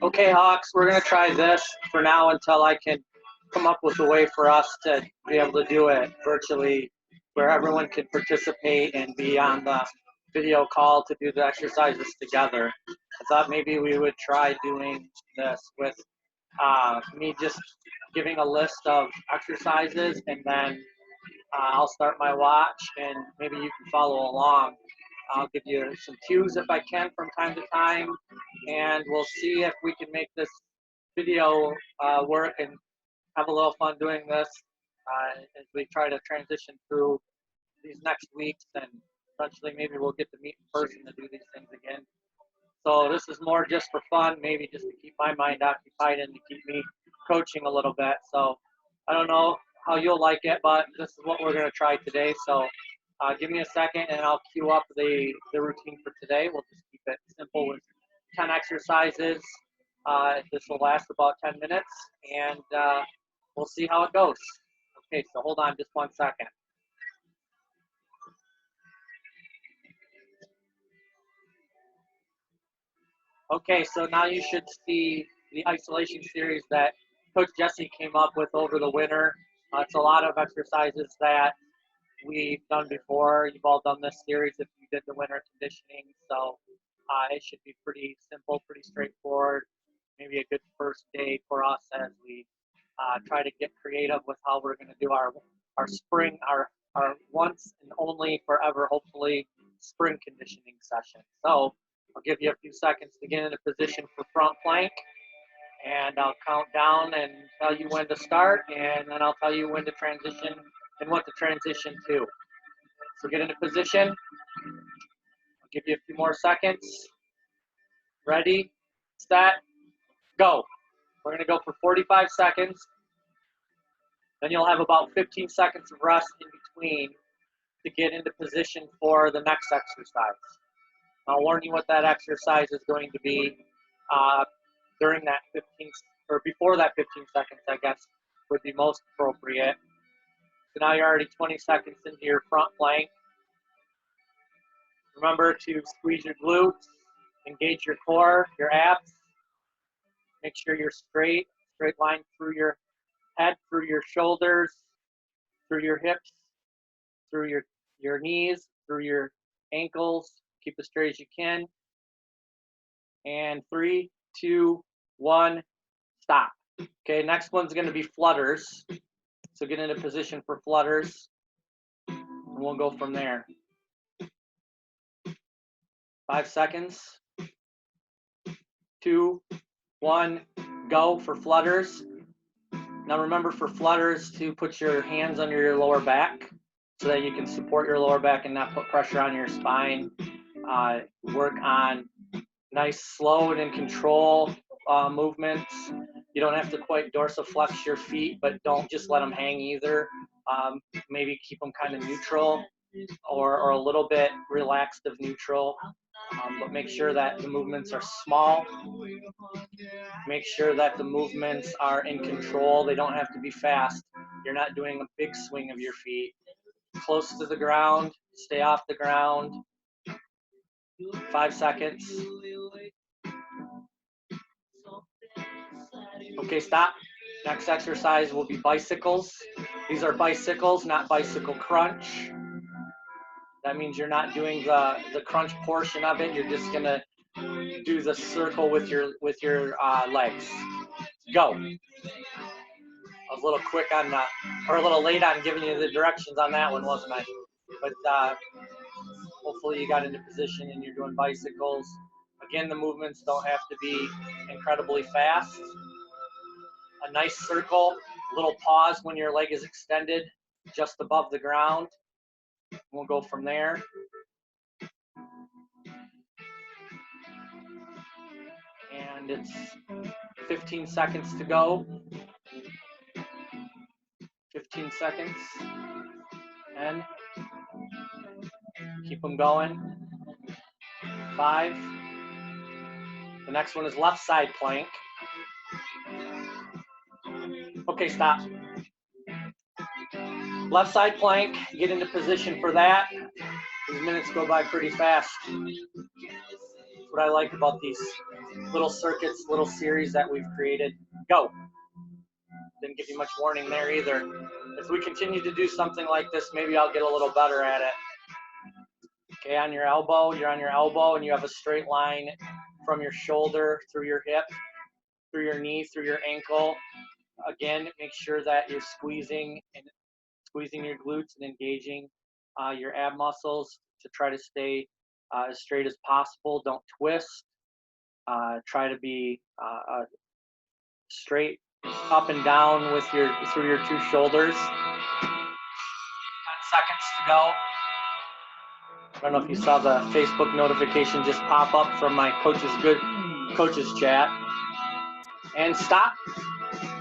Okay, Hawks, we're going to try this for now until I can come up with a way for us to be able to do it virtually where everyone can participate and be on the video call to do the exercises together. I thought maybe we would try doing this with me just giving a list of exercises, and then I'll start my watch and maybe you can follow along. I'll give you some cues if I can from time to time, and we'll see if we can make this video work and have a little fun doing this as we try to transition through these next weeks, and eventually maybe we'll get to meet in person to do these things again. So this is more just for fun, maybe just to keep my mind occupied and to keep me coaching a little bit. So I don't know how you'll like it, but this is what we're going to try today. So give me a second and I'll cue up the routine for today. We'll just keep it simple with 10 exercises. This will last about 10 minutes, and we'll see how it goes. Okay, so hold on just 1 second. Okay, so now you should see the isolation series that Coach Jesse came up with over the winter. It's a lot of exercises that we've done before. You've all done this series if you did the winter conditioning, so it should be pretty simple, pretty straightforward. Maybe a good first day for us as we try to get creative with how we're going to do our spring, our once and only forever, hopefully, spring conditioning session. So I'll give you a few seconds to get into position for front plank, and I'll count down and tell you when to start, and then I'll tell you when to transition and what to transition to. So get into position. I'll give you a few more seconds. Ready, set, go. We're going to go for 45 seconds. Then you'll have about 15 seconds of rest in between to get into position for the next exercise. I'll warn you what that exercise is going to be during that 15, or before that 15 seconds, I guess, would be most appropriate. So now you're already 20 seconds into your front plank. Remember to squeeze your glutes, engage your core, your abs. Make sure you're straight line through your head, through your shoulders, through your hips, through your knees, through your ankles. Keep as straight as you can. And 3, 2, 1, stop. Okay, next one's going to be flutters. So get into position for flutters, and we'll go from there. 5 seconds. 2, 1, go for flutters. Now remember for flutters to put your hands under your lower back so that you can support your lower back and not put pressure on your spine. Work on nice slow and in control movements. You don't have to quite dorsiflex your feet, but don't just let them hang either. Maybe keep them kind of neutral or a little bit relaxed of neutral. But make sure that the movements are small. Make sure that the movements are in control. They don't have to be fast. You're not doing a big swing of your feet. Close to the ground, stay off the ground. 5 seconds. Okay, stop. Next exercise will be bicycles. These are bicycles, not bicycle crunch. That means you're not doing the crunch portion of it. You're just gonna do the circle with your legs. Go. I was a little quick on or a little late on giving you the directions on that one, wasn't I? But hopefully you got into position and you're doing bicycles. Again, the movements don't have to be incredibly fast. A nice circle, little pause when your leg is extended just above the ground. We'll go from there. And it's 15 seconds to go. 15 seconds. 10. Keep them going. 5. The next one is left side plank. Okay, stop. Left side plank, get into position for that. These minutes go by pretty fast. That's what I like about these little circuits, little series that we've created. Go. Didn't give you much warning there either. If we continue to do something like this, maybe I'll get a little better at it. Okay, on your elbow, you're on your elbow and you have a straight line from your shoulder through your hip, through your knee, through your ankle. Again, make sure that you're squeezing your glutes and engaging your ab muscles to try to stay as straight as possible. Don't twist. Try to be straight up and down with through your two shoulders. 10 seconds to go. I don't know if you saw the Facebook notification just pop up from my coach's chat. And stop.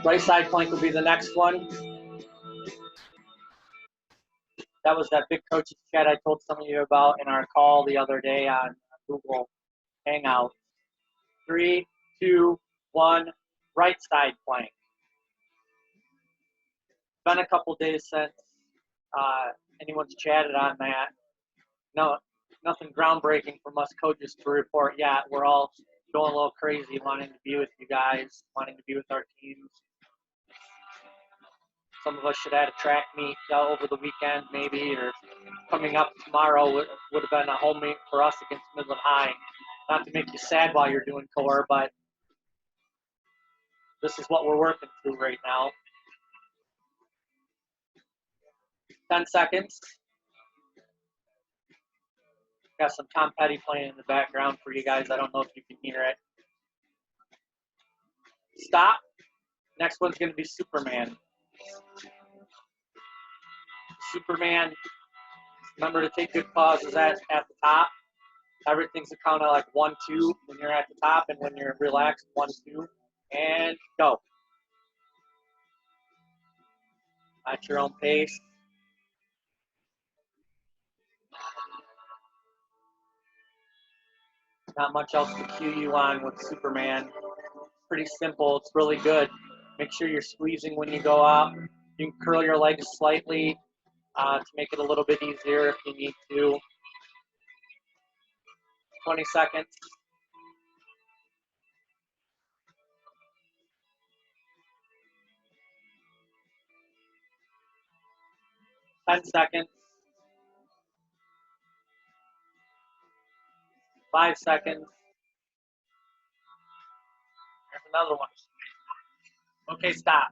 Right side plank will be the next one. That was that big coach's chat I told some of you about in our call the other day on Google Hangout. 3, 2, 1, right side plank. Been a couple days since anyone's chatted on that. No, nothing groundbreaking from us coaches to report yet. We're all going a little crazy, wanting to be with you guys, wanting to be with our teams. Some of us should add a track meet over the weekend, maybe, or coming up tomorrow would have been a home meet for us against Midland High. Not to make you sad while you're doing core, but this is what we're working through right now. 10 seconds. Got some Tom Petty playing in the background for you guys. I don't know if you can hear it. Stop. Next one's going to be Superman. Superman, remember to take good pauses at the top. Everything's a count of like 1, 2 when you're at the top, and when you're relaxed, 1, 2, and go. At your own pace. Not much else to cue you on with Superman. Pretty simple. It's really good. Make sure you're squeezing when you go up. You can curl your legs slightly to make it a little bit easier if you need to. 20 seconds. Ten seconds. 5 seconds. There's another one. Okay, stop.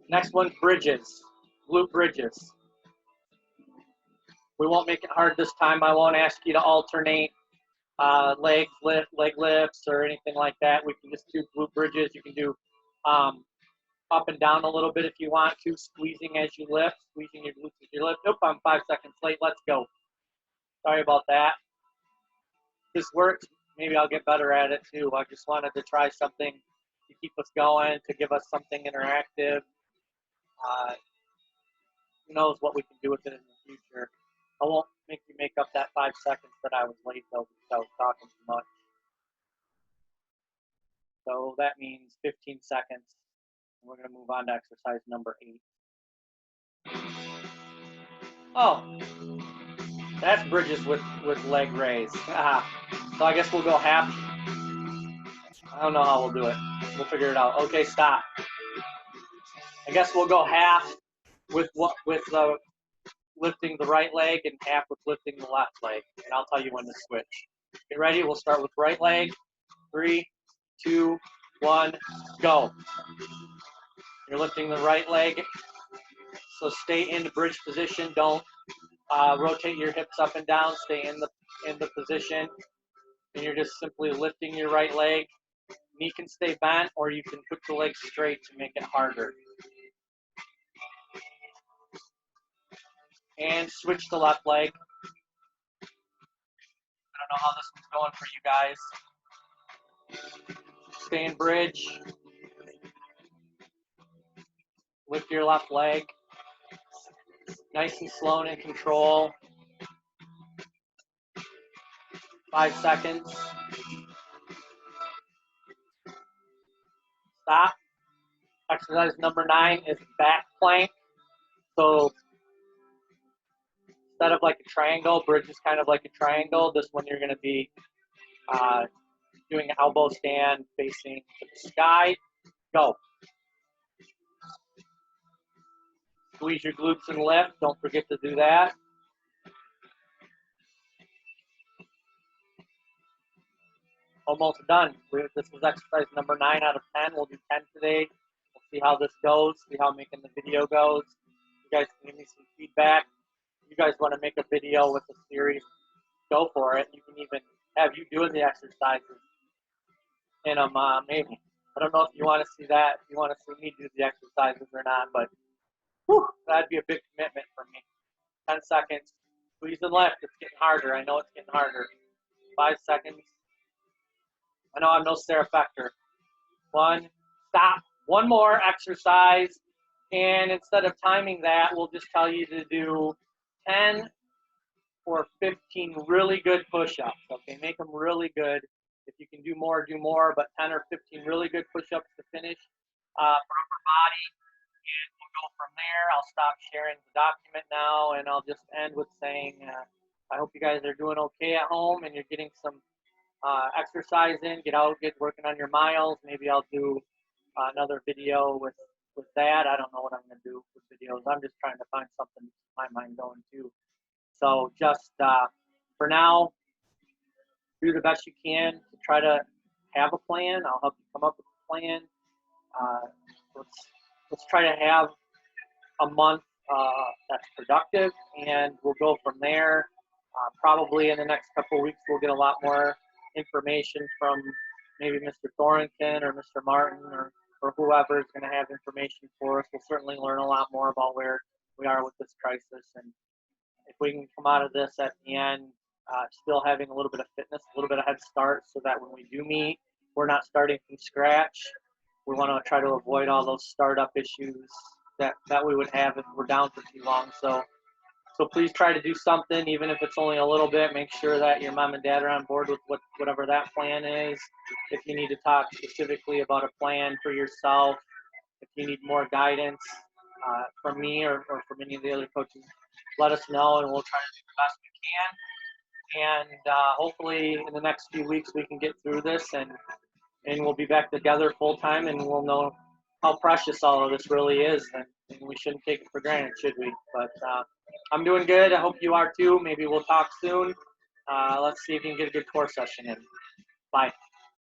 Next one's bridges, glute bridges. We won't make it hard this time. I won't ask you to alternate leg lifts or anything like that. We can just do glute bridges. You can do up and down a little bit if you want to, squeezing as you lift, squeezing your glutes as you lift. Nope, I'm 5 seconds late. Let's go. Sorry about that. This works. Maybe I'll get better at it too. I just wanted to try something to keep us going, to give us something interactive. Who knows what we can do with it in the future. I won't make you make up that 5 seconds that I was late though because I was talking too much. So that means 15 seconds. We're going to move on to exercise number 8. Oh, that's bridges with leg raise. So I guess we'll go half. I don't know how we'll do it. We'll figure it out. Okay, stop. I guess we'll go half with lifting the right leg and half with lifting the left leg. And I'll tell you when to switch. Get ready. We'll start with right leg. 3, 2, 1, go. You're lifting the right leg. So stay in the bridge position. Don't rotate your hips up and down. Stay in the position. And you're just simply lifting your right leg. Knee can stay bent, or you can put the leg straight to make it harder. And switch the left leg. I don't know how this one's going for you guys. Stay in bridge. Lift your left leg. Nice and slow and in control. 5 seconds. Stop. Exercise number 9 is back plank. So instead of like a triangle, bridge is kind of like a triangle. This one you're going to be doing an elbow stand facing the sky. Go. Squeeze your glutes and lift. Don't forget to do that. Almost done. This was exercise number 9 out of 10. We'll do 10 today. We'll see how this goes, see how making the video goes. You guys can give me some feedback. If you guys want to make a video with the series, go for it. You can even have you doing the exercises in them, maybe. I don't know if you want to see that, if you want to see me do the exercises or not, but whew, that'd be a big commitment for me. 10 seconds. Squeeze and lift. It's getting harder. I know it's getting harder. 5 seconds. I know I'm no Sarah Fector. 1, stop. One more exercise. And instead of timing that, we'll just tell you to do 10 or 15 really good push-ups. Okay, make them really good. If you can do more, but 10 or 15 really good push-ups to finish for upper body. And we'll go from there. I'll stop sharing the document now, and I'll just end with saying I hope you guys are doing okay at home and you're getting some exercise in. Get out, get working on your miles. Maybe I'll do another video with that. I don't know what I'm going to do with videos. I'm just trying to find something to keep my mind going too. So just for now, do the best you can to try to have a plan. I'll help you come up with a plan. Let's try to have a month that's productive, and we'll go from there. Probably in the next couple of weeks, we'll get a lot more information from maybe Mr. Thornton or Mr. Martin or whoever is going to have information for us. We'll certainly learn a lot more about where we are with this crisis, and if we can come out of this at the end still having a little bit of fitness, a little bit of head start, so that when we do meet, we're not starting from scratch. We want to try to avoid all those startup issues that we would have if we're down for too long. So please try to do something, even if it's only a little bit. Make sure that your mom and dad are on board with whatever that plan is. If you need to talk specifically about a plan for yourself, if you need more guidance from me or from any of the other coaches, let us know, and we'll try to do the best we can. And hopefully in the next few weeks we can get through this, and we'll be back together full time, and we'll know how precious all of this really is, and we shouldn't take it for granted, should we? But I'm doing good. I hope you are too. Maybe we'll talk soon. Let's see if you can get a good core session in. Bye.